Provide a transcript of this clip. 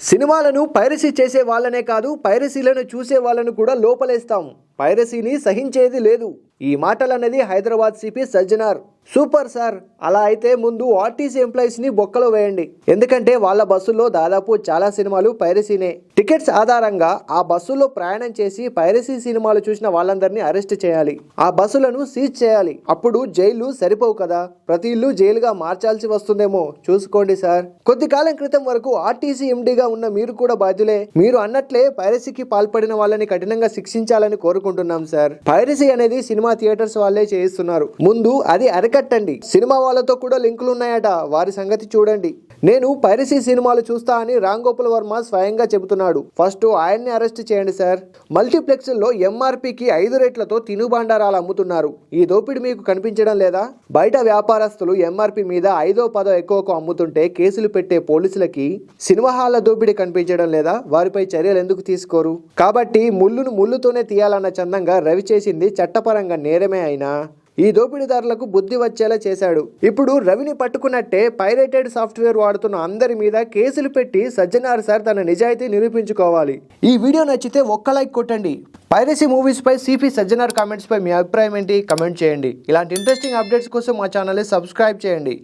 సినిమాలను పైరసీ చేసే వాళ్ళనే కాదు, పైరసీలను చూసే వాళ్ళను కూడా లోపలేస్తాం. పైరసీని సహించేది లేదు. ఈ మాటలన్నది Hyderabad CP Sajjanar. Super sir. అలా అయితే ముందు ఆర్టీసీ ఎంప్లాయీస్ ని బొక్కలో వేయండి. ఎందుకంటే వాళ్ళ బస్సుల్లో దాదాపు చాలా సినిమాలు పైరసీనే. టికెట్స్ ఆధారంగా ఆ బస్సుల్లో ప్రయాణం చేసి పైరసీ సినిమాలు చూసిన వాళ్ళందరినీ అరెస్ట్ చేయాలి. ఆ బస్సులను సీజ్ చేయాలి. అప్పుడు జైలు సరిపోవు కదా, ప్రతి ఇల్లు జైలుగా మార్చాల్సి వస్తుందేమో. చూసుకోండి సార్. కొద్ది కాలం క్రితం వరకు ఆర్టీసీ ఎండీగా ఉన్న మీరు కూడా బాధ్యులే. మీరు అన్నట్లే పైరసీకి పాల్పడిన వాళ్ళని కఠినంగా శిక్షించాలని కోరుకుంటున్నాం సార్. పైరసీ అనేది సినిమా థియేటర్స్ వాళ్ళే చేయిస్తున్నారు. ముందు అది అరికట్టండి. సినిమా వాళ్ళతో కూడా లింకులు ఉన్నాయట, వారి సంగతి చూడండి. నేను పైరసీ సినిమాలు చూస్తా అని రామ్ గోపాల్ వర్మ స్వయంగా చెబుతున్నాడు. ఫస్ట్ ఆయన్ని అరెస్ట్ చేయండి సార్. మల్టీప్లెక్స్ లో ఎంఆర్పీకి 5 రెట్లతో తినుబండారాలు అమ్ముతున్నారు. ఈ దోపిడీ మీకు కనిపించడం లేదా? బయట వ్యాపారస్తులు ఎంఆర్పీ మీద 5-10 ఎక్కువకు అమ్ముతుంటే కేసులు పెట్టే పోలీసులకి సినిమా హాళ్ల దోపిడీ కనిపించడం లేదా? వారిపై చర్యలు ఎందుకు తీసుకోరు? కాబట్టి ముళ్ళును ముళ్ళుతోనే తీయాలన్న చందంగా రవి చేసింది చట్టపరంగా నేరమే అయినా ఈ దోపిడీదారులకు బుద్ధి వచ్చేలా చేశాడు. ఇప్పుడు రవిని పట్టుకున్నట్టే పైరేటెడ్ సాఫ్ట్వేర్ వాడుతున్న అందరి మీద కేసులు పెట్టి సజ్జనార్ సార్ తన నిజాయితీ నిరూపించుకోవాలి. ఈ వీడియో నచ్చితే ఒక్క లైక్ కొట్టండి. పైరసీ మూవీస్ పై సిపి సజ్జనార్ కామెంట్స్ పై మీ అభిప్రాయం ఏంటి? కమెంట్ చేయండి. ఇలాంటి ఇంట్రెస్టింగ్ అప్డేట్స్ కోసం మా ఛానల్ని సబ్స్క్రైబ్ చేయండి.